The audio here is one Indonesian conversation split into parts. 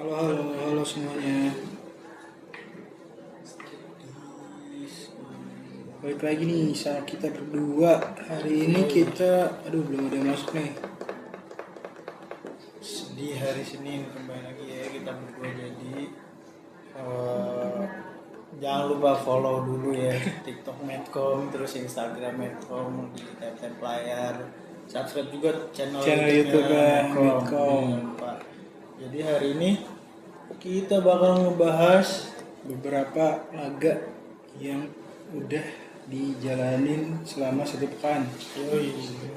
Halo, halo, halo semuanya. Balik lagi nih sama kita berdua. Hari ini belum ada yang masuk nih. Di hari Senin kembali lagi ya kita berdua jadi jangan lupa follow dulu ya TikTok Medcom, terus Instagram Medcom di tap layar, subscribe juga channel YouTube-nya YouTube Medcom. Jadi hari ini kita bakal ngebahas beberapa laga yang udah dijalanin selama 1 pekan.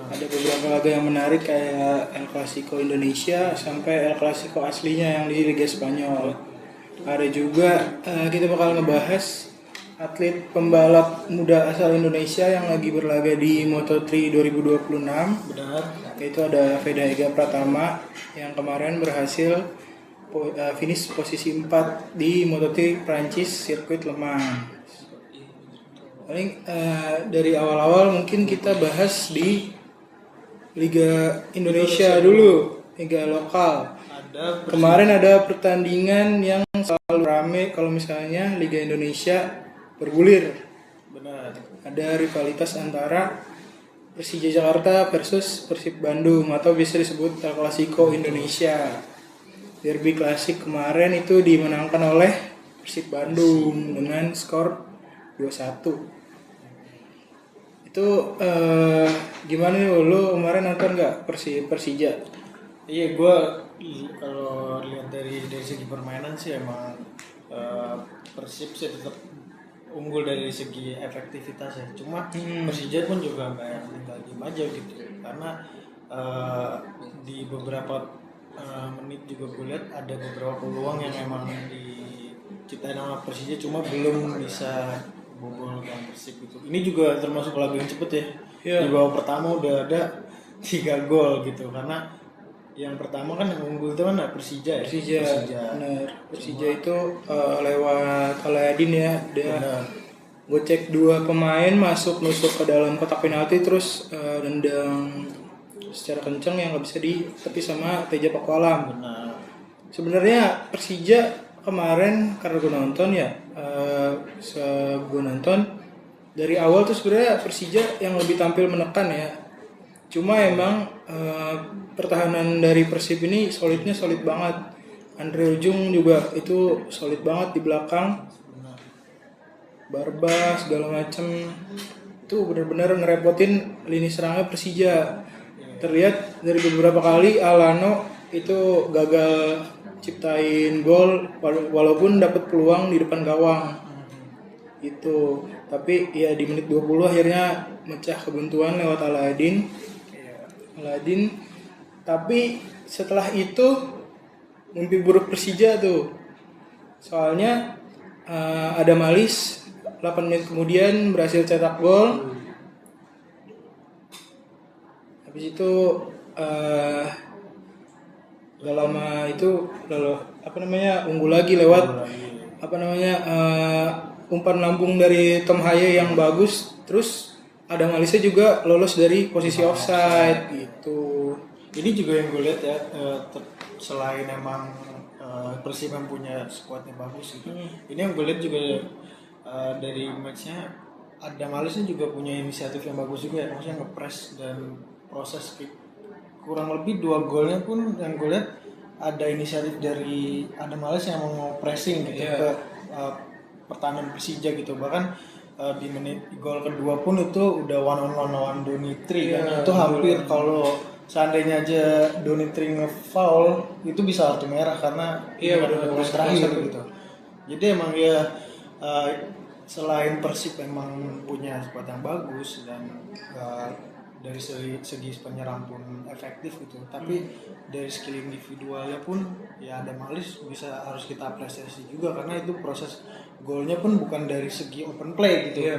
Ada beberapa laga yang menarik kayak El Clasico Indonesia sampai El Clasico aslinya yang di Liga Spanyol. Ada juga kita bakal ngebahas atlet pembalap muda asal Indonesia yang lagi berlaga di Moto3 2026. benar Yaitu ada Veda Ega Pratama yang kemarin berhasil finish posisi 4 di Moto3 Prancis sirkuit Le Mans. Paling dari awal-awal mungkin kita bahas di Liga Indonesia dulu, Liga lokal. Kemarin ada pertandingan yang selalu rame kalau misalnya Liga Indonesia bergulir. benar Ada rivalitas antara Persija Jakarta versus Persib Bandung atau bisa disebut El Clasico Indonesia. Derby klasik kemarin itu dimenangkan oleh Persib Bandung dengan skor 2-1. Itu gimana nih lu kemarin nonton nggak Persija? Iya, gue kalau lihat dari segi permainan sih emang Persib sih tetap unggul dari segi efektivitas ya. Cuma Persija pun juga nggak yang tinggal diem aja gitu. Karena di beberapa menit juga gue lihat ada beberapa peluang yang emang diciptain sama Persija cuma belum bisa bobol gawang Persib gitu. Ini juga termasuk laga yang cepet ya. Iya. Di babak pertama udah ada 3 gol gitu karena yang pertama kan yang unggul itu kan Persija ya. Benar. Persija itu lewat Aladin ya, dia Benar. gocek 2 pemain masuk nusuk ke dalam kotak penalti terus nendang secara kencang yang nggak bisa ditepis sama Teja Pakualam. Benar. Sebenarnya Persija kemarin karena gue nonton ya, gue nonton dari awal tuh sebenarnya Persija yang lebih tampil menekan ya. Cuma emang pertahanan dari Persib ini solid banget. Andre Ujung juga itu solid banget di belakang. Barba segala macem itu benar-benar ngerepotin lini serangnya Persija. Terlihat dari beberapa kali Alano itu gagal ciptain gol walaupun dapat peluang di depan gawang. Itu tapi ya di menit 20 akhirnya mecah kebuntuan lewat Aladin. Tapi setelah itu mimpi buruk Persija tuh. Soalnya ada Malis 8 menit kemudian berhasil cetak gol. Habis itu gak lama itu unggul lagi lewat umpan lambung dari Tom Haye yang bagus. Terus ada Malisnya juga lolos dari posisi offside gitu. Ini juga yang gue lihat ya, selain emang Persib yang punya skuadnya bagus gitu. Ini yang gue lihat juga dari matchnya ada Malisnya juga punya inisiatif yang bagus juga ya, maksudnya nge-press dan proses kurang lebih 2 golnya pun yang gue lihat ada inisiatif dari ada Malis yang mau pressing gitu ke pertahanan Persija gitu. Bahkan di menit gol kedua pun itu udah one on one lawan Donitri kan itu hampir kalau seandainya aja Donitri nge-foul itu bisa kartu merah karena udah terakhir gitu. Jadi emang ya selain Persib memang punya squad yang bagus dan dari segi penyerang pun efektif gitu, tapi dari skill individualnya pun ya ada Malis harus kita apresiasi juga karena itu proses golnya pun bukan dari segi open play gitu,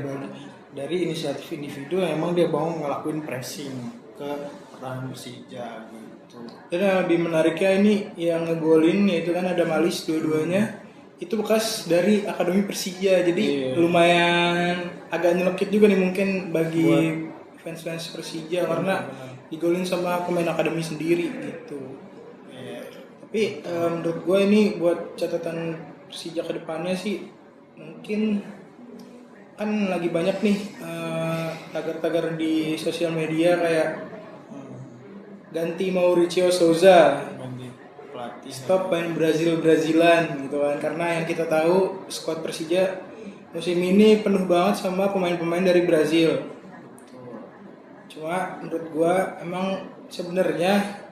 dari inisiatif individu yang emang dia mau ngelakuin pressing ke pertahanan Persija gitu. Dan yang lebih menariknya ini yang ngegolin yaitu kan ada Malis dua-duanya itu bekas dari Akademi Persija, jadi lumayan agak nyelekit juga nih mungkin bagi fans Persija karena digolin sama pemain akademi sendiri gitu. Tapi menurut gue ini buat catatan Persija ke depannya sih, mungkin kan lagi banyak nih tagar-tagar di sosial media kayak ganti Mauricio Souza, Ganti pelatih. stop main Brazil-Brazilan gitu kan, karena yang kita tahu skuad Persija musim ini penuh banget sama pemain-pemain dari Brazil. Cuma menurut gua emang sebenarnya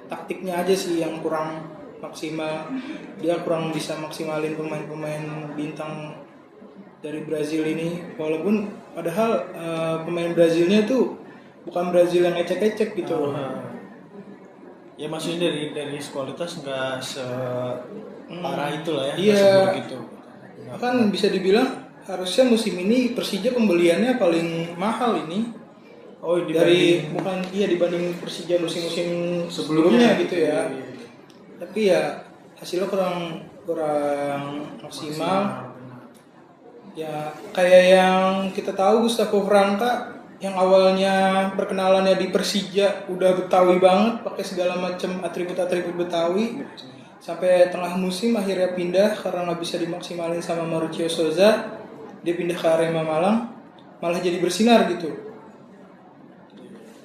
taktiknya aja sih yang kurang maksimal. Dia kurang bisa maksimalin pemain-pemain bintang dari Brazil ini, walaupun padahal pemain Brazilnya tuh bukan Brazil yang ecek-ecek gitu. Ya maksudnya dari kualitas nggak separah itu lah ya. Iya. Nggak seburuk itu. Kan bisa dibilang harusnya musim ini Persija pembeliannya paling mahal ini. Oh, dibanding Persija musim-musim sebelumnya gitu ya. Tapi ya hasilnya kurang maksimal. Ya kayak yang kita tahu Gustavo Franca yang awalnya perkenalannya di Persija udah Betawi banget, pakai segala macam atribut-atribut Betawi. Sampai tengah musim akhirnya pindah karena nggak bisa dimaksimalin sama Mauricio Souza. Dia pindah ke Arema Malang, malah jadi bersinar gitu.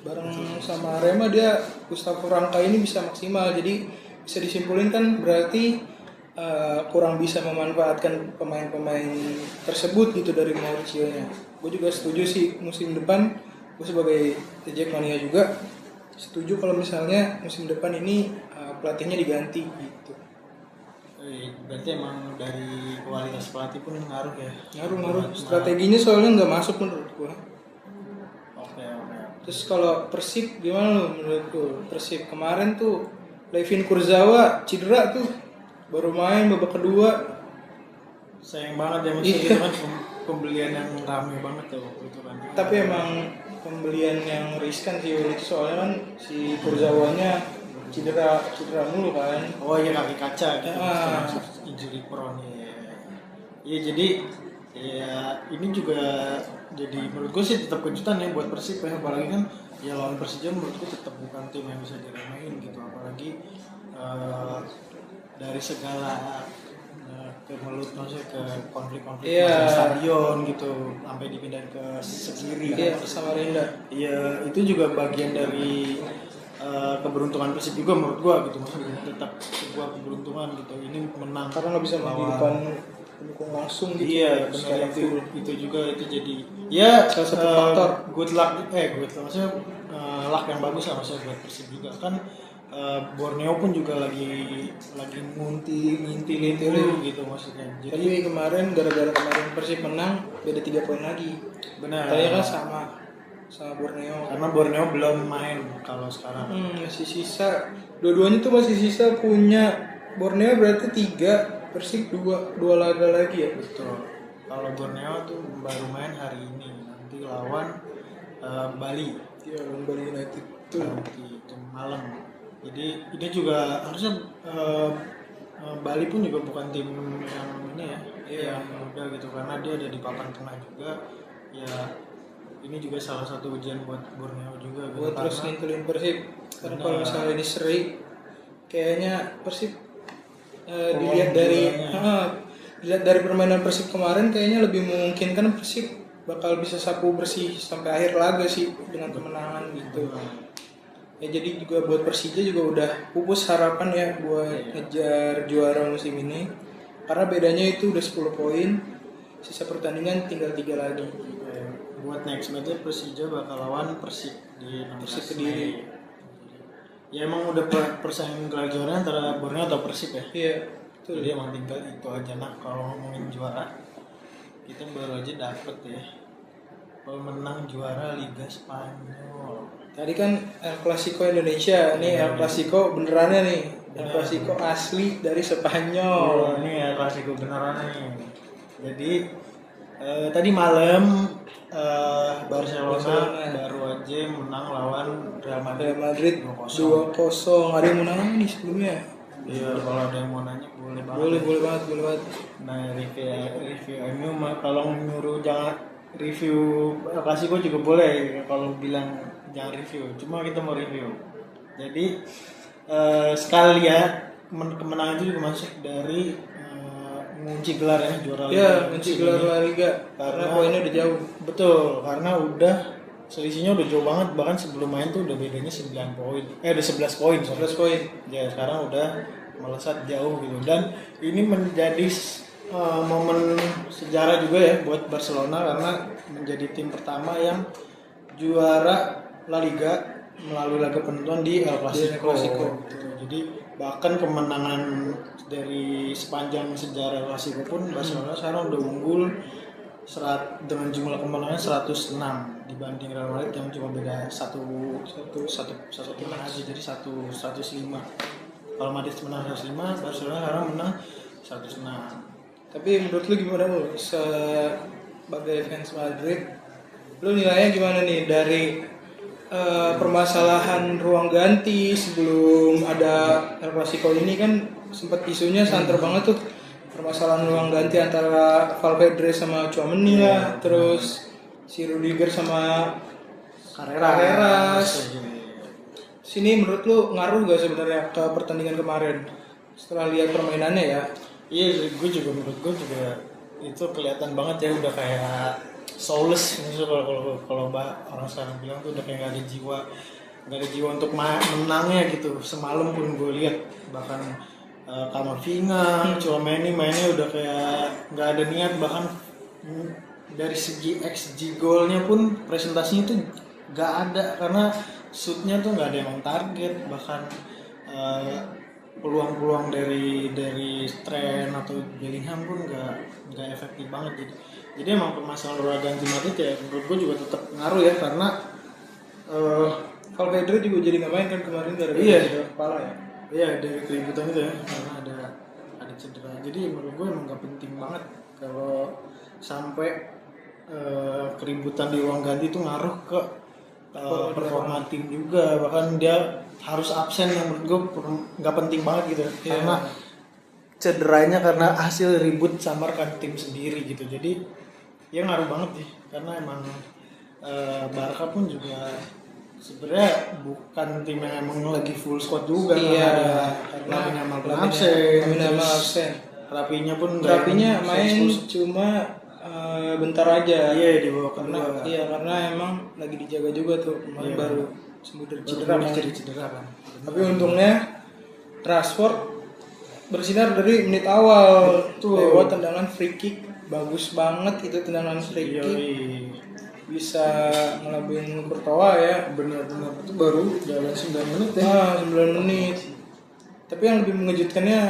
Bareng sama Arema dia Gustavo Franca ini bisa maksimal. Jadi bisa disimpulin kan berarti kurang bisa memanfaatkan pemain-pemain tersebut gitu dari Mauricio-nya. Gue juga setuju sih musim depan, gue sebagai Jackmania juga setuju kalau misalnya musim depan ini pelatihnya diganti gitu. Berarti emang dari kualitas pelatih pun ngaruh ya? Ngaruh. Strateginya soalnya nggak masuk menurut gue. Oke. Terus kalau Persib gimana lo menurut gue? Persib kemarin tuh Levin Kurzawa cedera tuh, baru main babak kedua. Sayang banget ya maksudnya itu kan pembelian yang rame banget tuh waktu itu kan. Tapi emang pembelian yang riskan sih waktu itu, soalnya kan si Kurzawanya cedera mulu kan. Oh iya, kaki kaca gitu. Ah. Injury prone ya. Iya, jadi ya ini juga jadi menurut gue sih tetap kejutan ya buat Persib ya, apalagi kan ya lawan Persija menurut gue tetap bukan tim yang bisa diremehin gitu, apalagi dari segala kemelut maksudnya ke konflik-konflik stadion gitu sampai dipindahin ke Sekiri Iya, ke Samarinda. Iya, itu juga bagian dari keberuntungan Persib juga menurut gua gitu, maksudnya tetap sebuah keberuntungan gitu ini menang Karena nggak bisa menghidupan pendukung langsung gitu. Iya benar, itu juga itu jadi ya salah satu faktor good luck maksudnya luck yang bagus lah maksudnya buat Persib juga kan. Borneo pun juga lagi ngintilin gitu maksudnya. Jadi tapi kemarin gara-gara kemarin Persib menang beda 3 poin lagi. Benar. Tadinya kan sama Borneo. Karena Borneo belum main kalau sekarang. Masih sisa. Dua-duanya tuh masih sisa punya Borneo berarti 3, Persib 2 laga lagi ya. Betul. Kalau Borneo tuh baru main hari ini, nanti lawan Bali. Iya, lawan Bali United tuh. Nanti itu malam. Jadi ini juga harusnya Bali pun juga bukan tim yang ini ya, yang mudah gitu, karena dia ada di papan tengah juga. Ya ini juga salah satu ujian buat Borneo juga. Buat terus ngintilin Persib. Karena kalau misalnya ini seri, kayaknya Persib dilihat dari permainan Persib kemarin kayaknya lebih memungkinkan Persib bakal bisa sapu bersih sampai akhir laga sih dengan kemenangan gitu. Ya jadi juga buat Persija juga udah pupus harapan ya buat ngejar juara musim ini. Karena bedanya itu udah 10 poin. Sisa pertandingan tinggal 3 lagi. Buat next match Persija bakal lawan Persib di Persib Kediri. Ya emang udah persaingan gelar juara antara Borneo atau Persib ya. Iya, betul. Jadi emang tinggal itu aja. Nah kalau ngomongin juara, kita baru aja dapet ya pemenang juara Liga Spanyol. Tadi kan El Clasico Indonesia, nih El Clasico benerannya nih. El Clasico asli dari Spanyol. Ini El Clasico beneran nih. Jadi tadi malam Barcelona baru aja menang lawan Real Madrid 2-0. Ada yang mau nanya nih sebelumnya? Iya, kalau ada yang mau nanya boleh banget. Boleh banget. Nah, review MU mah kalau nyuruh jangan review Klasiko juga boleh, kalau bilang jangan review. Cuma kita mau review. Jadi sekali ya kemenangan itu juga masuk dari mengunci gelar ya juara Liga. Ya, kunci gelar La Liga karena poinnya udah jauh. Betul, karena udah selisihnya udah jauh banget, bahkan sebelum main tuh udah bedanya 9 poin. Udah 11 poin. 11 poin. Ya, sekarang udah melesat jauh gitu. Dan ini menjadi momen sejarah juga ya buat Barcelona karena menjadi tim pertama yang juara La Liga melalui laga penentuan di El Clasico. Gitu. Jadi bahkan kemenangan dari sepanjang sejarah El Clasico pun Barcelona sekarang udah unggul dengan jumlah kemenangan 106 dibanding Real Madrid yang cuma beda satu timan aja, jadi 105. Kalau Madrid menang 105, Barcelona sekarang menang 106. Tapi menurut lu gimana lu sebagai fans Madrid? Lu nilainya gimana nih dari permasalahan ruang ganti sebelum ada El Clasico ini kan sempat isunya santer banget tuh permasalahan ruang ganti antara Valverde sama Tchouaméni lah, terus si Rudiger sama Carreras. Sini menurut lu ngaruh gak sebenarnya ke pertandingan kemarin setelah lihat permainannya ya? Iya, menurut gue juga itu kelihatan banget ya udah kayak soulless misalnya kalau orang sekarang bilang tuh udah kayak gak ada jiwa untuk menangnya gitu. Semalam pun gue lihat bahkan Camavinga, Tchouaméni mainnya udah kayak nggak ada niat, bahkan dari segi XG golnya pun presentasinya tuh nggak ada karena shootnya tuh nggak ada yang target, bahkan peluang-peluang dari Trent atau Bellingham pun nggak efektif banget. Jadi emang permasalahan ruang ganti Madrid ya menurut gue juga tetap ngaruh ya karena Valverde juga jadi nggak main kan kemarin gara-gara cedera kepala ya. Iya, dari keributan itu ya karena ada cedera. Jadi menurut gue emang nggak penting banget kalau sampai keributan di ruang ganti itu ngaruh ke performa tim juga, bahkan dia harus absen yang menurut gue nggak penting banget gitu karena cederanya karena hasil ribut samarkan tim sendiri gitu. Jadi ya ngaruh banget sih karena emang Barca pun juga sebenarnya bukan tim yang emang lagi full squad juga. Karena absen. Rapinya main cuma bentar aja. Iya, di bawah karena emang lagi dijaga juga tuh kemarin baru sembuh dari cedera kan. Tapi untungnya Rashford bersinar dari menit awal tuh lewat tendangan free kick, bagus banget itu tendangan free kick. Bisa ngelabuin Courtois ya. Benar-benar itu baru jalan 9 menit ya. 9 menit. Tapi yang lebih mengejutkannya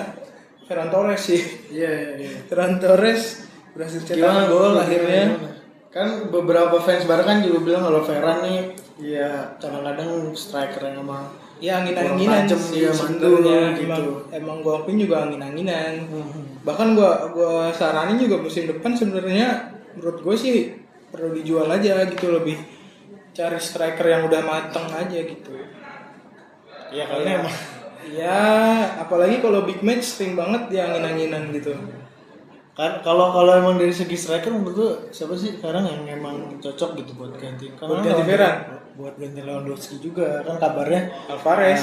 Ferran Torres sih. Iya. Ferran Torres berhasil cetak gol akhirnya. Kan beberapa fans Barca kan juga bilang kalau Ferran nih ya kadang-kadang striker yang emang ya angin-anginan sih sebenarnya gitu. Emang gua akuin juga angin-anginan. Bahkan gua saranin juga musim depan sebenarnya menurut gua sih perlu dijual aja gitu, lebih cari striker yang udah mateng aja gitu. Ya karena emang ya apalagi kalau big match sering banget dia angin-anginan gitu. Kan kalau emang dari segi striker menurut lu siapa sih sekarang yang emang cocok gitu buat ganti? Buat ganti Ferran? Buat ganti Lewandowski juga kan kabarnya Alvarez.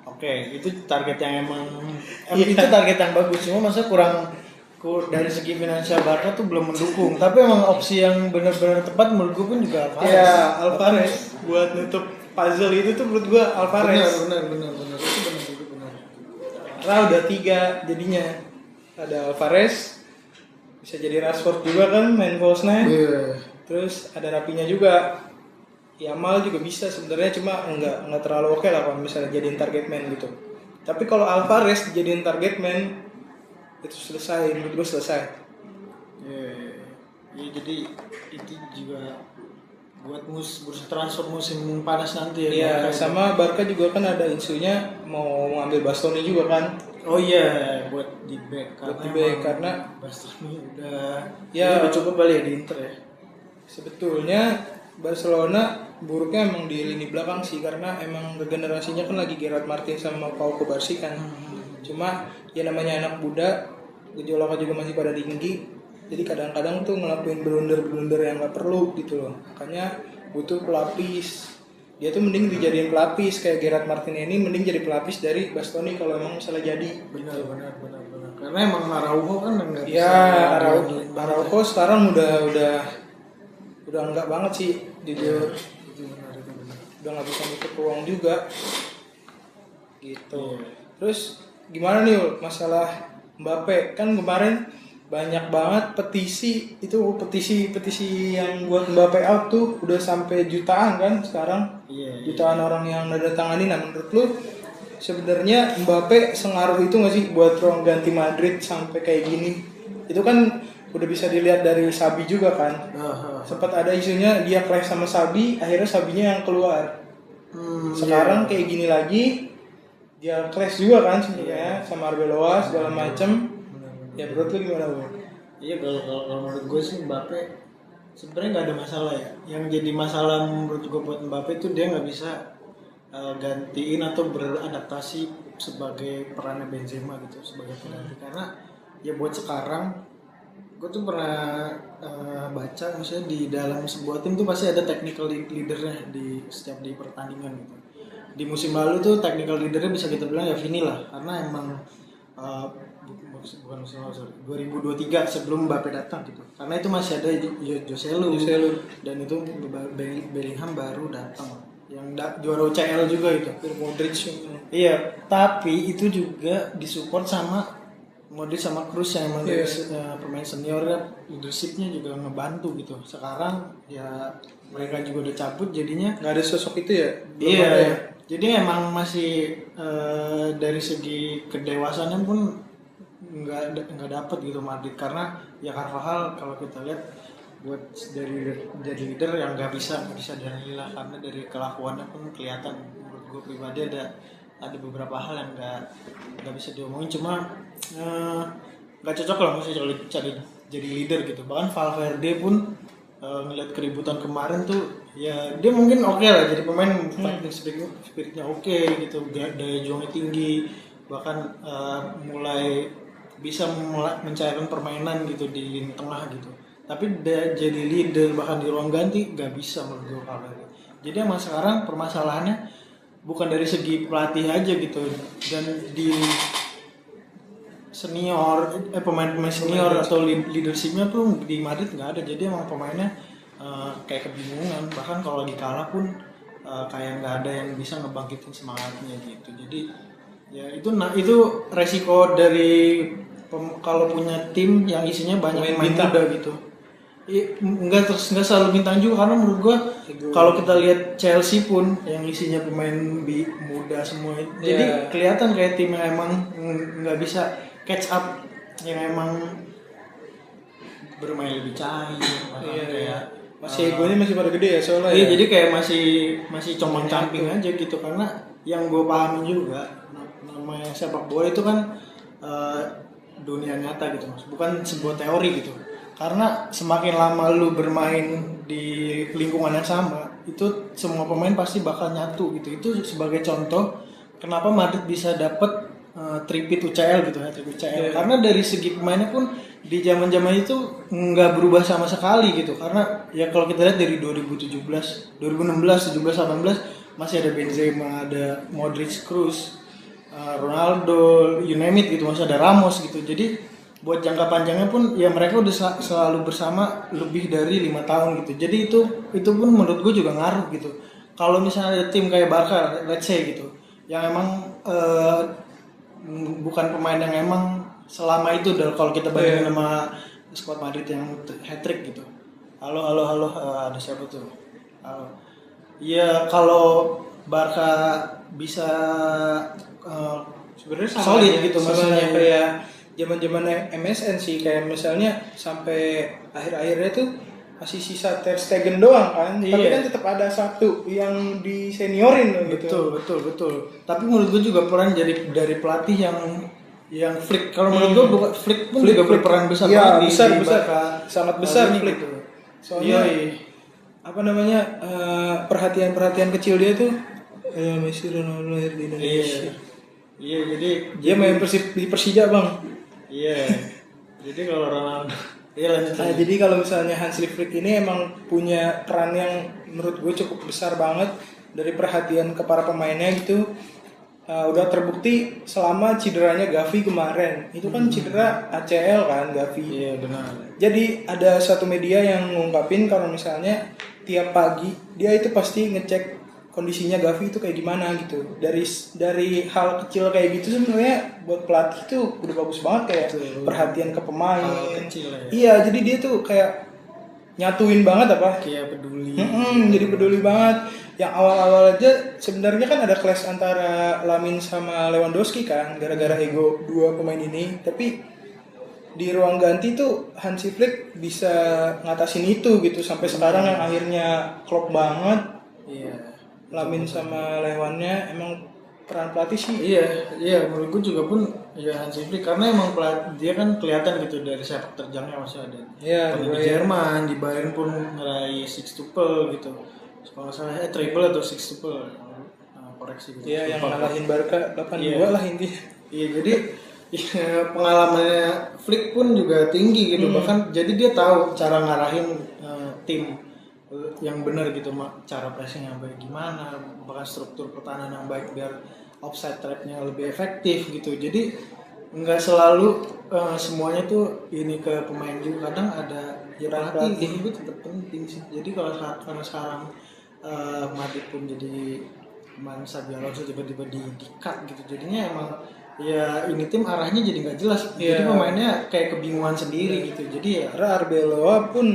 Oke, itu target yang emang itu target yang bagus, cuma masa kurang dari segi finansial Barca tuh belum mendukung. Tapi emang opsi yang benar-benar tepat menurut gue pun juga Alvarez. Iya, Alvarez buat nutup puzzle itu tuh menurut gue Alvarez. Benar. Itu benar. Karena udah 3 jadinya. Ada Alvarez, bisa jadi Rashford juga kan main false nine. Terus ada Rapinya juga. Yamal juga bisa sebenarnya, cuma nggak terlalu oke lah kalau misalnya jadiin target man gitu. Tapi kalau Alvarez jadiin target man itu selesai, menurut gue selesai. Ya, jadi itu juga buat bursa transfer musim panas nanti ya. Iya, sama Barca juga kan ada isunya mau ngambil Bastoni juga kan. Oh iya, buat di back karena Bastoni udah cukup kali ya di Inter ya. Sebetulnya Barcelona buruknya emang di lini belakang sih, karena emang regenerasinya kan lagi Gerard Martin sama Pau Kubarsi kan. Cuma ya namanya anak muda, gejolaknya juga masih pada tinggi. Jadi kadang-kadang tuh ngelakuin blunder yang nggak perlu gitu loh. Makanya butuh pelapis dia tuh mending dijadiin pelapis kayak Gerard Martinelli, mending jadi pelapis dari Bastoni kalau emang misalnya jadi. Benar. Karena emang Araujo kan nggak bisa. Ya, diandelin banget Araujo sekarang udah enggak banget sih jujur. Itu benar. Udah nggak bisa nutup peluang juga gitu. Iya. Terus gimana nih Ul, masalah Mbappe? Kan kemarin banyak banget petisi yang buat Mbappe out tuh udah sampai jutaan kan sekarang. Iya. Jutaan orang yang nandatangani. Nah menurut lu sebenarnya Mbappe sengaruh itu nggak sih buat ruang ganti Madrid sampai kayak gini? Itu kan udah bisa dilihat dari Xabi juga kan. Sempat ada isunya dia clash sama Xabi, akhirnya Xabinya yang keluar. Sekarang kayak gini lagi, dia clash juga kan sebenarnya sama Arbeloa segala macem. Ya menurut lu gimana Bu? Iya, kalau menurut gue sih Mbappe sebenarnya nggak ada masalah ya. Yang jadi masalah menurut gue buat Mbappe itu dia nggak bisa gantiin atau beradaptasi sebagai perannya Benzema gitu, sebagai pengganti. Karena ya buat sekarang gue tuh pernah baca misalnya di dalam sebuah tim tuh pasti ada technical leadernya di setiap di pertandingan gitu. Di musim lalu tuh technical leadernya bisa kita bilang ya Vini lah, karena emang bukan musim lalu, 2023 sebelum Mbappe datang gitu. Karena itu masih ada Joselu dan itu Bellingham baru datang yang juara UCL juga itu. Modric. Iya, tapi itu juga disupport sama Modric sama Kroos yang emang pemain seniornya, leadershipnya juga ngebantu gitu. Sekarang ya mereka juga udah cabut, jadinya Nggak ada sosok itu ya? iya. Jadi emang masih dari segi kedewasaannya pun nggak dapet gitu Madrid, karena ya Carvajal kalau kita lihat buat dari jadi leader yang nggak bisa dinilai lah, karena dari kelakuannya pun kelihatan. Menurut gue pribadi ada beberapa hal yang nggak bisa diomongin, cuma nggak cocok lah mesti cari jadi leader gitu. Bahkan Valverde pun ngeliat keributan kemarin tuh ya dia mungkin oke lah jadi pemain, fighting spiritnya oke gitu, daya juangnya tinggi, bahkan mulai bisa mencairkan permainan gitu di lini tengah gitu. Tapi jadi leader bahkan di ruang ganti nggak bisa menurut gue Valverde. Jadi emang sekarang permasalahannya bukan dari segi pelatih aja gitu, dan di senior pemain-pemain senior atau leadershipnya tuh di Madrid nggak ada. Jadi emang pemainnya kayak kebingungan, bahkan kalau lagi kalah pun kayak nggak ada yang bisa ngebangkitin semangatnya gitu. Jadi ya itu resiko dari kalau punya tim yang isinya banyak pemain muda gitu. Enggak selalu bintang juga, karena menurut gua kalau kita lihat Chelsea pun yang isinya pemain muda semua. Jadi kelihatan kayak tim yang emang nggak bisa catch up, yang emang bermain lebih cair, kayak masih egonya masih pada gede ya soalnya. Iya, jadi kayak masih compang-camping aja gitu. Karena yang gue pahami juga namanya sepak bola itu kan dunia nyata gitu Mas, bukan sebuah teori gitu. Karena semakin lama lu bermain di lingkungan yang sama, itu semua pemain pasti bakal nyatu gitu. Itu sebagai contoh kenapa Madrid bisa dapet tripit UCL gitu ya, tripit UCL. Karena dari segi pemainnya pun di zaman-zaman itu nggak berubah sama sekali gitu. Karena ya kalau kita lihat dari 2017, 2016, 17, 18 masih ada Benzema, ada Modric, Kroos, Ronaldo, you name it gitu, masih ada Ramos gitu. Jadi buat jangka panjangnya pun ya mereka udah selalu bersama lebih dari 5 tahun gitu. Jadi itu pun menurut gue juga ngaruh gitu. Kalau misalnya ada tim kayak Barca, let's say gitu, yang emang bukan pemain yang emang selama itu, kalau kita bandingin sama squad Madrid yang hat-trick gitu. Halo, ada siapa tuh? Halo. Ya kalau Barca bisa sebenarnya solid gitu, maksudnya kayak zaman-zaman MSN sih, kayak misalnya sampai akhir-akhirnya tuh masih sisa Ter Stegen doang kan, tapi kan tetap ada satu yang diseniorin gitu. Betul. Tapi menurut gue juga peran dari pelatih yang Flick. Kalau menurut gue Flick pun juga berperan besar banget di besar, sangat besar Flick. Gitu. Soalnya apa namanya perhatian kecil dia tuh Messi, Ronaldo lahir di Indonesia. Iya, jadi dia main di Persija bang. Iya. Jadi kalau Ronaldo, lanjut. Jadi kalau misalnya Hans Flick ini emang punya peran yang menurut gue cukup besar banget dari perhatian ke para pemainnya gitu, udah terbukti selama cederanya Gavi kemarin. Itu kan cedera ACL kan Gavi. Iya benar. Jadi ada satu media yang ngungkapin kalau misalnya tiap pagi dia itu pasti ngecek kondisinya Gavi itu kayak gimana gitu. Dari hal kecil kayak gitu sebenarnya buat pelatih itu udah bagus banget kayak Betul. perhatian ke pemain. Hal kecil ya. Iya, jadi dia tuh kayak nyatuin banget apa? Kayak peduli. Jadi peduli banget. Yang awal-awal aja sebenarnya kan ada clash antara Lamine sama Lewandowski kan gara-gara ego dua pemain ini. Tapi di ruang ganti tuh Hansi Flick bisa ngatasin itu gitu sampai sekarang yang akhirnya klop banget. Iya. Lamine sama Lewannya emang peran pelatih sih. Iya, menurut gue juga pun ya Hansi Flick karena emang dia kan kelihatan gitu dari sepak terjangnya masih ada. Iya, Pernah di Jerman, di Bayern pun ngeraih sextuple gitu. Kalau nggak salah triple atau sextuple, koreksi gitu. Iya, yang ngalahin Barca 8-2 Iya. lah intinya. Iya, jadi ya, pengalamannya Flick pun juga tinggi gitu. Bahkan jadi dia tahu cara ngarahin tim yang benar gitu, cara pressing yang baik gimana, bahkan struktur pertahanan yang baik biar offside trapnya lebih efektif gitu. Jadi nggak selalu semuanya tuh ini ke pemain juga, kadang ada ya pelatih itu tetap penting sih. Jadi kalau karena sekarang Madrid pun jadi pemain Xabi Alonso tiba-tiba di-cut gitu, jadinya emang ya ini tim arahnya jadi nggak jelas. Jadi pemainnya kayak kebingungan sendiri gitu. Jadi ya Karena Arbeloa pun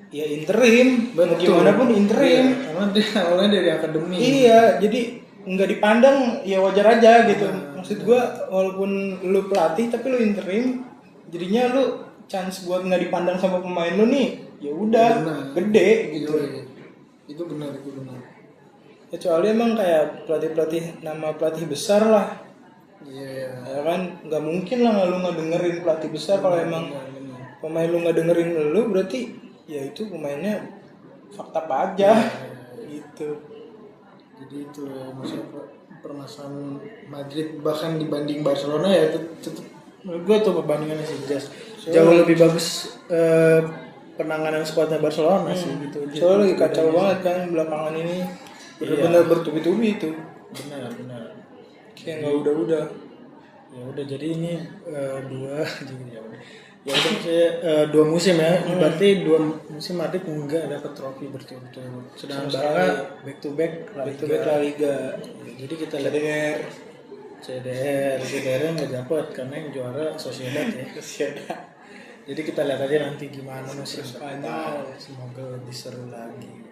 ya interim, gimana pun interim. Iya, karena dia awalnya dari akademi. Iya, jadi nggak dipandang ya wajar aja gitu. Maksud gua walaupun lu pelatih tapi lu interim, jadinya lu chance buat nggak dipandang sama pemain lu nih, ya udah gede gitu. Itu benar. Kecuali emang kayak pelatih nama pelatih besar lah, Iya. ya kan nggak mungkin lah lu nggak dengerin pelatih besar kalau emang pemain lu nggak dengerin lu berarti ya itu pemainnya fakta aja gitu. Jadi itu ya maksudnya permasalahan Madrid bahkan dibanding Barcelona ya tetap menurut gue tuh perbandingannya sih jauh lebih bagus penanganan skuadnya Barcelona sih gitu. Soalnya lagi kacau banget kan belakangan ini, benar-benar bertubi-tubi itu. Benar. Kayak nggak udah. Ya udah jadi ini dua musim ya. Berarti 2 musim Madrid enggak dapat trofi berturut-turut. Sedangkan Barca back to back La Liga. Ya, jadi kita lihat CDR nggak dapat karena yang juara Sociedad ya. Jadi kita lihat aja nanti gimana musim depan. Semoga lebih seru lagi.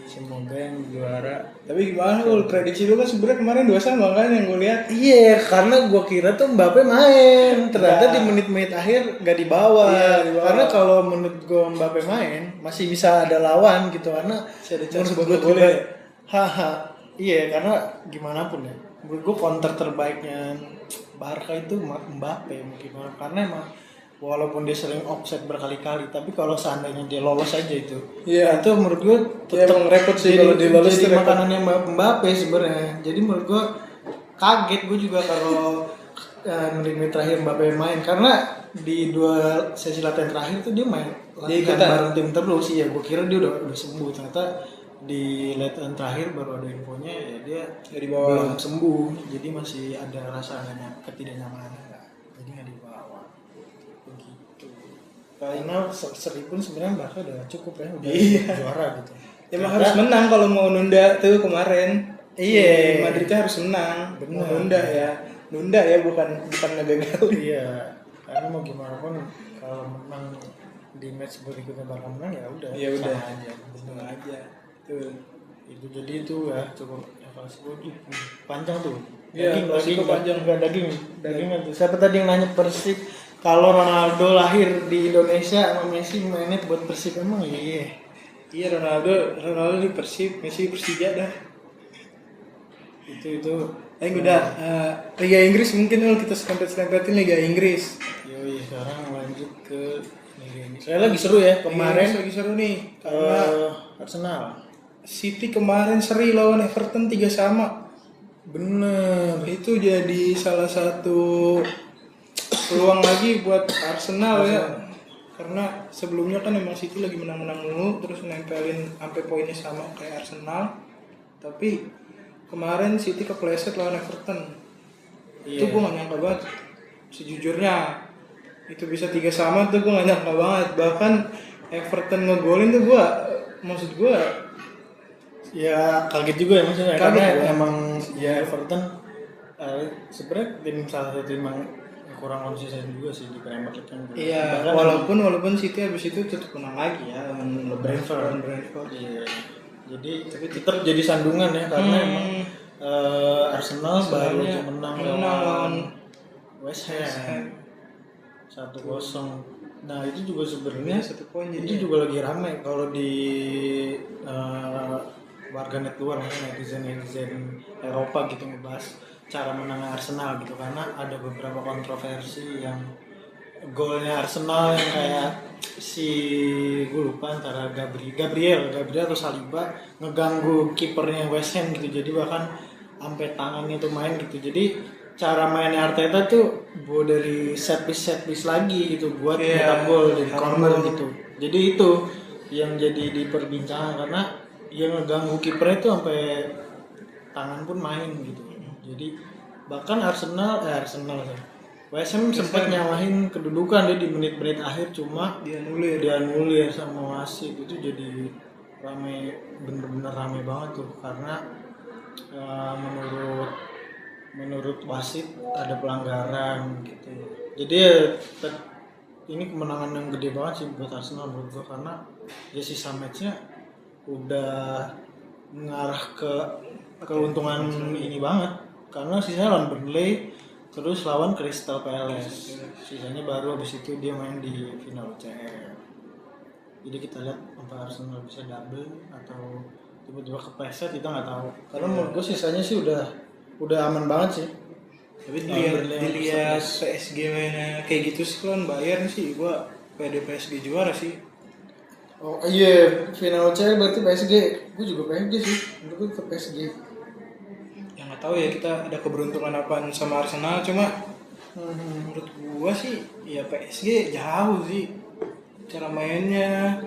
Semoga yang juara. Tapi gimana lu prediksi lu kan sebenarnya kemarin 2 sama kan yang gue lihat. Iya, karena gua kira tuh Mbappe main. Ternyata di menit-menit akhir nggak dibawa. Karena kalau menurut gua Mbappe main masih bisa ada lawan gitu karena menurut gua juga iya karena gimana pun ya. Menurut gua counter terbaiknya Barca itu Mbappe mungkin karena emang walaupun dia sering offset berkali-kali, tapi kalau seandainya dia lolos aja itu menurut gue tetap repot sih kalau dia lolos. Jadi makanannya Mbappe sebenarnya. Jadi menurut gue kaget gue juga kalau menit terakhir Mbappe main karena di 2 sesi latihan terakhir tuh dia main latihan bareng tim terus sih ya. Gue kira dia udah sembuh, ternyata di latihan terakhir baru ada infonya ya dia belum sembuh, jadi masih ada rasa ketidaknyamanan, jadi nggak dibawa. Karena seri pun sebenarnya Barca udah cukup ya, udah juara gitu. Emang harus menang kalau mau nunda tuh kemarin. Iya. Madridnya harus menang. Bener. Mau nunda ya bukan ngegagal. Iya. Karena mau gimana pun kalau menang di match berikutnya Barca menang ya udah. Ya udah sama aja. Tuh. Itu jadi itu ya cukup panjang tuh. Iya, daging panjang enggak daging tuh. Siapa tadi yang nanya Persib? Kalau Ronaldo lahir di Indonesia sama Messi mainnya buat Persib emang iya. Iya Ronaldo di Persib, Messi Persija dah. Itu. Udah Liga Inggris mungkin kalau kita selempet-selempetin Liga Inggris. Yoi, sekarang lanjut ke Liga Inggris. Saya lagi seru ya kemarin. Lagi seru nih karena Arsenal. City kemarin seri lawan Everton 3-3. Bener. Itu jadi salah satu peluang lagi buat Arsenal ya, karena sebelumnya kan emang City lagi menang-menang mulu terus nempelin sampai poinnya sama kayak Arsenal. Tapi kemarin City kepleset lawan Everton. Itu gue gak nyangka banget sejujurnya. Itu bisa 3-3 tuh gue gak nyangka banget. Bahkan Everton ngegolin tuh maksud gue Ya kaget juga ya maksudnya, kaget karena ya. emang ya Everton sebenarnya tim salah satu tim yang kurang konsisten juga sih di Premier League kan. Iya, Bahkan walaupun City habis itu tetap menang lagi ya lawan Brentford. Brentford. Iya. Jadi tapi tetap jadi sandungan ya karena emang Arsenal baru aja menang lawan West Ham 1-0. Nah itu juga sebenarnya 1 poin itu juga lagi ramai kalau di warganet luar, netizen Eropa gitu ngebahas cara menang Arsenal gitu, karena ada beberapa kontroversi yang golnya Arsenal yang kayak si gue lupa antara Gabriel atau Saliba ngeganggu kipernya West Ham gitu, jadi bahkan sampai tangannya tuh main gitu. Jadi cara mainnya Arteta tuh dari set piece lagi gitu buat nyetak gol dari corner gitu. Jadi itu yang jadi diperbincangkan karena yang ngeganggu kipernya tuh sampai tangan pun main gitu. Jadi bahkan West Ham sempat nyamahin kedudukan dia di menit-menit akhir, cuma dianulir sama wasit. Itu jadi bener-bener rame banget tuh karena menurut wasit ada pelanggaran gitu. Jadi ya ini kemenangan yang gede banget sih buat Arsenal menurut gue, karena ya sisa matchnya udah mengarah ke keuntungan ini banget, karena sisanya lawan Burnley terus lawan Crystal Palace, sisanya baru habis itu dia main di final UCL. Jadi kita lihat apa Arsenal bisa double atau tiba-tiba kepleset, kita nggak tahu, karena menurut gue sisanya sih udah aman banget sih. Tapi dilihat PSG mainnya kayak gitu sih kan Bayern sih, gua pede PSG juara sih. Oh iya, final UCL berarti PSG, gue juga PSG sih, menurut gue ke PSG. Yang nggak tahu ya kita ada keberuntungan apaan sama Arsenal, cuma menurut gua sih ya PSG jauh sih cara mainnya,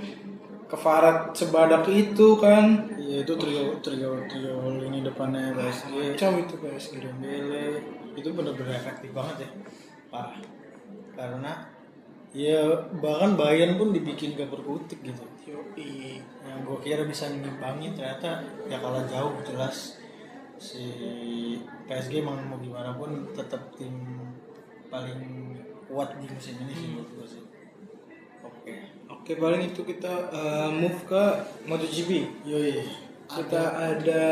kefarat sebadak itu kan. Iya itu trio ini depannya PSG. Kacau itu PSG. Dembele itu benar-benar efektif banget ya, parah. Karena ya bahkan Bayern pun dibikin gak berkutik gitu. Yoi. Yang gue kira bisa ngimbangin ternyata ya kalah jauh jelas. Si PSG emang mau gimana pun tetap tim paling kuat di musim ini sih menurut gue sih. Oke, paling itu kita move ke MotoGP. Yoi. Kita ada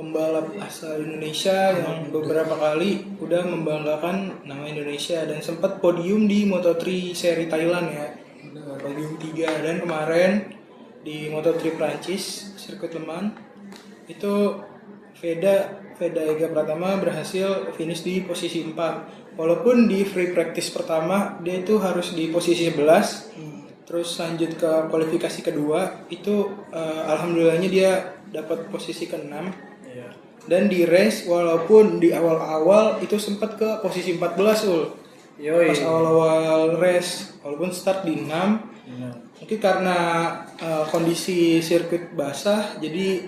pembalap asal Indonesia yang beberapa kali udah membanggakan nama Indonesia dan sempat podium di Moto3 seri Thailand ya. Podium 3, dan kemarin di Moto3 Prancis sirkuit Le Mans itu Veda Ega Pratama berhasil finish di posisi 4. Walaupun di free practice pertama dia itu harus di posisi 11. Terus lanjut ke kualifikasi kedua itu alhamdulillahnya dia dapat posisi ke-6. Dan di race walaupun di awal-awal itu sempat ke posisi 14 pas awal-awal race, walaupun start di 6. Mungkin karena kondisi sirkuit basah jadi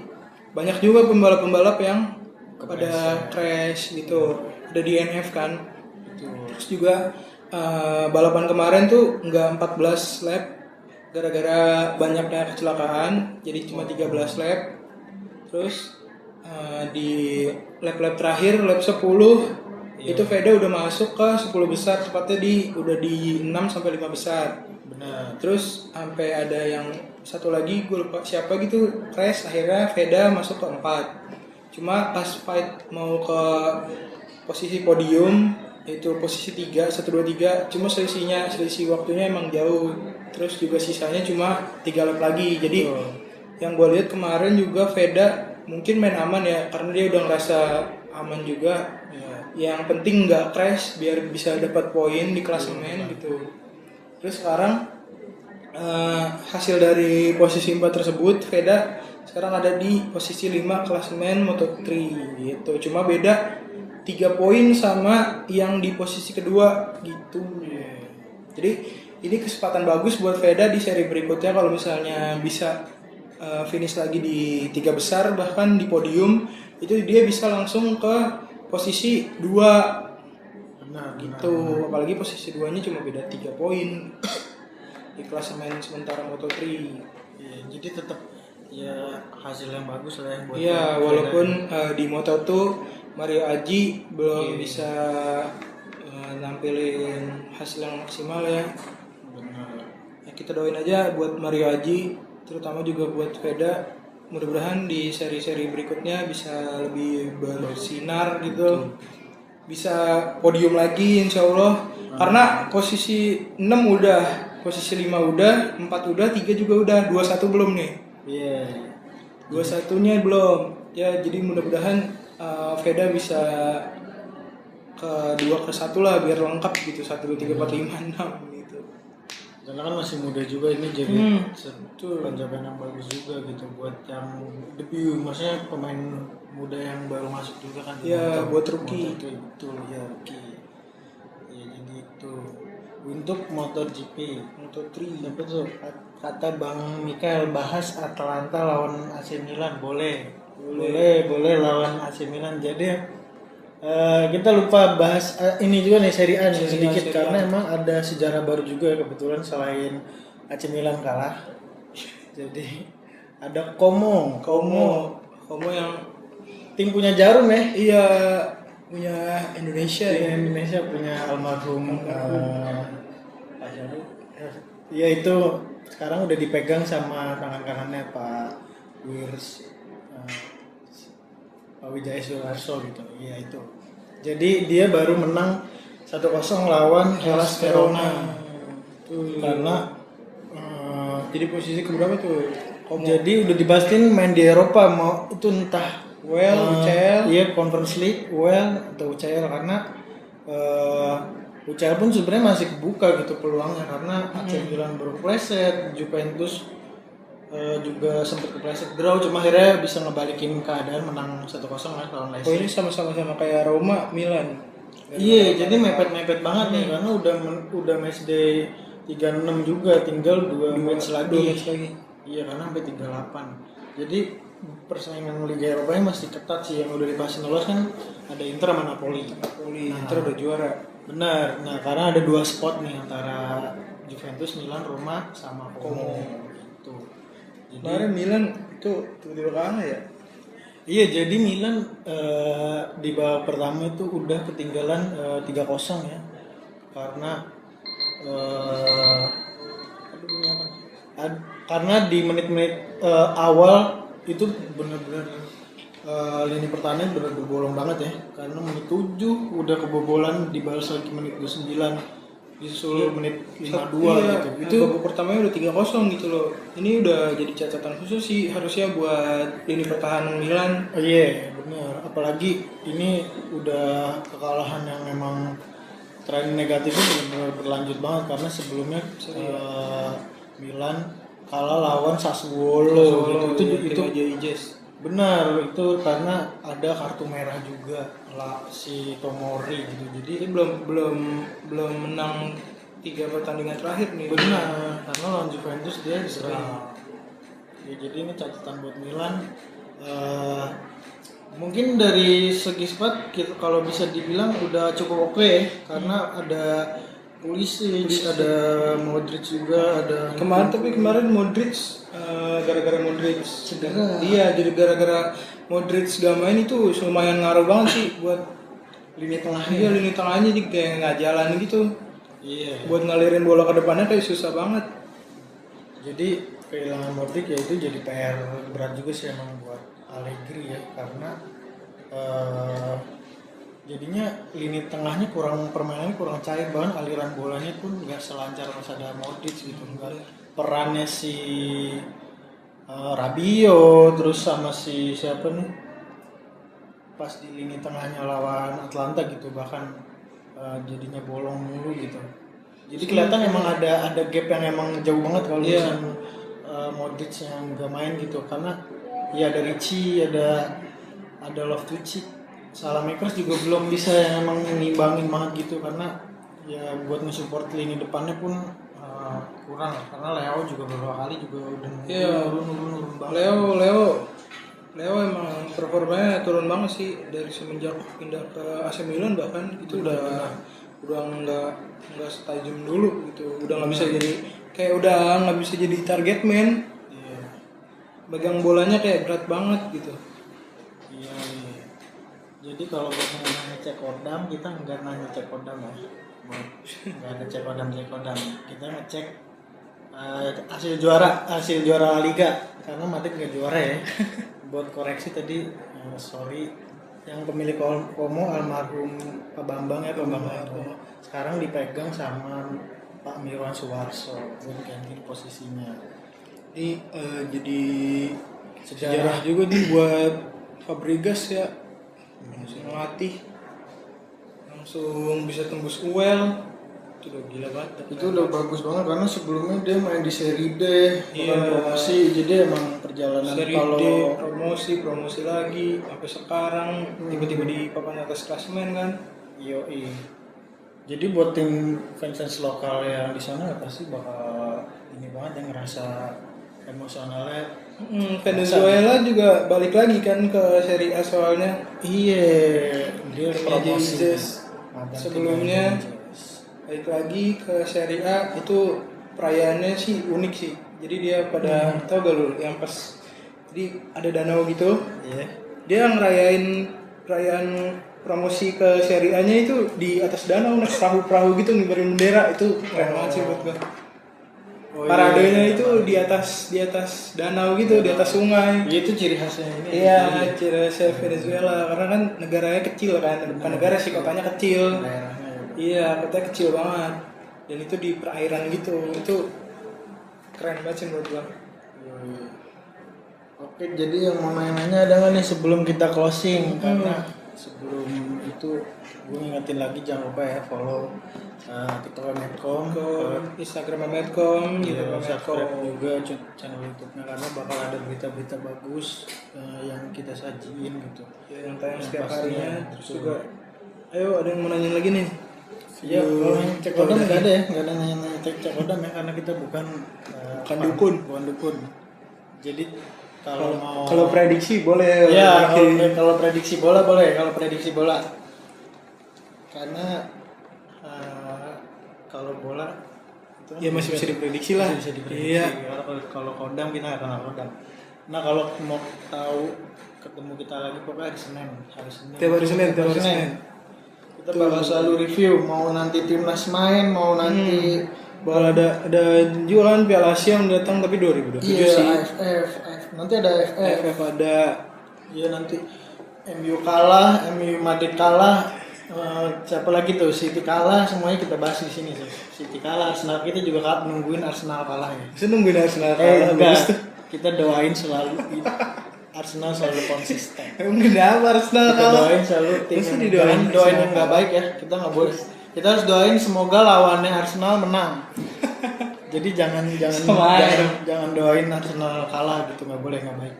banyak juga pembalap-pembalap yang pada crash gitu, ada DNF kan. Terus juga balapan kemarin tuh nggak 14 lap gara-gara banyaknya kecelakaan, jadi cuma 13 lap. Terus di lap-lap terakhir, lap 10 itu Veda udah masuk ke 10 besar, tepatnya udah di 6 sampai 5 besar. Benar. Terus sampai ada yang satu lagi gue lupa siapa gitu crash, akhirnya Veda masuk ke 4. Cuma pas fight mau ke posisi podium itu posisi 3, 1, 2, 3, cuma selisih waktunya emang jauh. Terus juga sisanya cuma 3 lap lagi. Jadi yang gue lihat kemarin juga Veda mungkin main aman ya, karena dia udah ngerasa aman juga. Yang penting nggak crash biar bisa dapat poin di klasemen gitu. Terus sekarang hasil dari posisi 4 tersebut Veda sekarang ada di posisi 5 klasemen Moto3 gitu. Cuma beda 3 poin sama yang di posisi kedua gitu. Jadi ini kesempatan bagus buat Veda di seri berikutnya kalau misalnya bisa finish lagi di 3 besar, bahkan di podium itu dia bisa langsung ke posisi 2 Benar gitu. Apalagi posisi 2-nya cuma beda 3 poin di klasemen sementara Moto3. Iya, jadi tetap ya hasil yang bagus lah ya buat Iya, Veda. walaupun di Moto2 Mario Aji belum bisa nampilin hasil yang maksimal ya. Benar. Ya, kita doain aja buat Mario Aji, terutama juga buat Veda. Mudah-mudahan di seri-seri berikutnya bisa lebih bersinar gitu. Bisa podium lagi insya Allah. Karena posisi 6 udah, posisi 5 udah, 4 udah, 3 juga udah, 21 belum nih. Iya. 21-nya belum. Ya jadi mudah-mudahan Veda bisa ke 2 ke 1 lah biar lengkap gitu, 1 2 3 4 5 6 gitu. Karena kan masih muda juga ini jadi pencapaian yang bagus juga gitu buat yang debut, maksudnya pemain muda yang baru masuk juga kan. Ya buat rookie. Betul ya rookie. Ya jadi itu untuk MotoGP. Moto3. Siapa tuh kata Bang Mikael bahas Atalanta lawan AC Milan boleh lawan AC Milan. Jadi kita lupa bahas ini juga nih Serie A nih sedikit Serie A. karena emang ada sejarah baru juga kebetulan selain AC Milan kalah. Jadi ada Como yang tim punya Jarum ya. iya punya Indonesia Tim ya. Indonesia punya almarhum Pak Jarum. Ya itu sekarang udah dipegang sama tangan kanannya Pak Pak Wijaya Sularso gitu. Iya itu. Jadi dia baru menang 1-0 lawan Hellas Verona. Karena Jadi posisi keberapa tuh? jadi udah dipastiin main di Eropa mau itu entah UCL. iya Conference League, atau UCL karena UCL pun sebenarnya masih kebuka gitu peluangnya karena AC Milan baru kepleset, Juventus juga sempat kepleset draw, cuma akhirnya bisa ngebalikin keadaan menang 1-0 lah lawan Oh Leicester. ini sama kayak Roma, Milan. Iya, jadi mepet-mepet banget nih karena udah match day 36 juga, tinggal 2 match lagi. Iya, karena sampai 38. Jadi persaingan Liga Eropa masih ketat sih, yang udah dipastikan lolos kan ada Inter sama Napoli. Inter udah juara. Benar. Nah, karena ada 2 spot nih antara Juventus, Milan, Roma sama Como. Gitu. Jadi Kemarin Milan itu tiba-tiba kalah ya. iya, jadi Milan di babak pertama itu udah ketinggalan 3-0 ya. Karena karena di menit-menit awal itu benar-benar lini pertahanan benar berbolong banget ya. Karena menit 7 udah kebobolan, dibalas lagi menit 29, disusul menit 52 gitu. Itu babak pertamanya udah 3-0 gitu loh. Ini udah jadi catatan khusus sih harusnya buat lini pertahanan Milan. Oh iya, benar. Apalagi ini udah kekalahan yang memang tren negatifnya benar-benar berlanjut banget karena sebelumnya Milan kalah lawan Sassuolo gitu. Itu benar, itu karena ada kartu merah juga lah si Tomori gitu. Jadi belum menang 3 pertandingan terakhir nih. benar, karena lawan Juventus dia diserang. Ya, jadi ini catatan buat Milan. Mungkin dari segi squad kalau bisa dibilang udah cukup oke ya, karena ada Pulisic, ada Modric juga, ada kemarin Modric gara-gara Modric cedera. Iya, jadi gara-gara Modric gak main itu lumayan ngaruh banget sih buat lini tengahnya. Iya, lini tengahnya jadi kayak nggak jalan gitu. Iya. Buat ngalirin bola ke depannya kayak susah banget. Jadi kehilangan Modric ya itu jadi PR berat juga sih emang buat Allegri ya, karena jadinya lini tengahnya permainannya kurang cair banget, aliran bolanya pun nggak selancar pas ada Modric gitu. Perannya si Rabiot terus sama si siapa nih pas di lini tengahnya lawan Atlanta gitu bahkan jadinya bolong mulu gitu. Jadi kelihatan emang ada gap yang emang jauh banget kalau misalnya Modric yang nggak main gitu, karena ya ada Ricci, ada Loftus-Cheek, Salamakers juga belum bisa yang emang ngimbangin banget gitu, karena ya buat nge-support lini depannya pun kurang karena Leo juga beberapa kali juga udah Iya. nurun banget. Leo emang performanya turun banget sih dari semenjak pindah ke AC Milan, bahkan itu udah nggak setajam dulu gitu, udah nggak bisa jadi kayak udah nggak bisa jadi target man, Iya. megang bolanya kayak berat banget gitu. Iya. Jadi kalau buat ngecek kodam kita nggak nanya cek kodam ya, nggak ada cek kodam. Kita ngecek hasil juara La Liga karena Madrid nggak juara ya. Buat koreksi tadi, sorry yang pemilik Como almarhum Pak Bambang ya, Pak Bambang Como sekarang dipegang sama Pak Mirwan Suwarso buat ganti posisinya. Ini jadi sejarah juga nih buat Fabregas ya, langsung ngelatih, langsung bisa tembus UEL, itu udah gila banget. Itu udah bagus banget karena sebelumnya dia main di Serie D, bukan Iya. promosi, jadi emang perjalanan Seri kalau D, promosi lagi, sampai sekarang tiba-tiba di papan atas klasemen kan. Yoi. Jadi buat tim fans lokal yang di sana pasti bakal ini banget yang ngerasa emosionalnya. Venezuela juga balik lagi kan ke Serie A soalnya. Iya, dia promosi. Jesus. Sebelumnya balik lagi ke Serie A, itu perayaannya sih unik sih. Jadi dia pada tau gak lu yang pas jadi ada danau gitu. Iya. Dia ngerayain perayaan promosi ke Serie A-nya itu di atas danau, naik perahu-perahu gitu ngibarin bendera, itu keren banget sih buat gua. Oh, Paradenya itu di atas danau gitu, di atas sungai. Iya, itu ciri khasnya ini. Iya, ciri khasnya Venezuela karena kan negaranya kecil kan, bukan negara sih, kotanya kecil. Daerahnya. Iya, kotanya kecil banget. Dan itu di perairan gitu, itu keren banget sih menurut gua. Oke, jadi yang mau nanya ada nggak nih sebelum kita closing? Karena sebelum itu gue ngingetin lagi jangan lupa ya follow TikTok Medcom, Ke Instagram Medcom, gitu ya, Medcom. subscribe juga channel YouTube-nya karena bakal ada berita-berita bagus yang kita sajiin gitu. Ya, yang tayang setiap pastinya, harinya. Terus betul. juga, ayo ada yang mau nanya lagi nih. Iya, kalau yang cek kodam nggak ada ya, nggak ada nanya cek kodam ya karena kita bukan bukan dukun. Jadi Kalau prediksi boleh. ya kalau prediksi bola boleh, kalau prediksi bola karena kalau bola itu kan Ya masih bisa diprediksi lah. masih bisa diprediksi. Iya. Kalau kodam kita nggak kenal kodam. Nah kalau mau tahu ketemu kita lagi pokoknya hari Senin. Tiap hari Senin. Kita bakal selalu review mau nanti timnas main mau nanti Bakal ada juga kan Piala Asia yang datang tapi 2027 iya, sih. AFF nanti ada AFF. AFF ada. Iya nanti MU kalah, MU Madrid kalah, siapa lagi tuh City kalah, semuanya kita bahas di sini sih. City kalah, Arsenal kita juga nungguin Arsenal kalah ya. Saya nungguin Arsenal kalah. Enggak, kita doain selalu Arsenal selalu konsisten. Emang kenapa Arsenal Kita kalah? doain selalu tim Masa yang didoain doain Arsenal yang nggak baik ya, kita nggak boleh. Kita harus doain semoga lawannya Arsenal menang. Jadi jangan doain Arsenal kalah gitu, nggak boleh, nggak baik.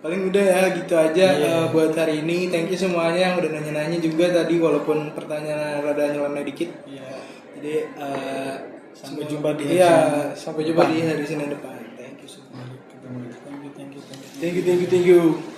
Paling udah ya gitu aja buat hari ini. Thank you semuanya yang udah nanya-nanya juga tadi walaupun pertanyaan rada nyeleneh dikit. Iya. Jadi Sampai jumpa di sampai jumpa di hari Senin depan. Thank you semua. Thank you. Thank you.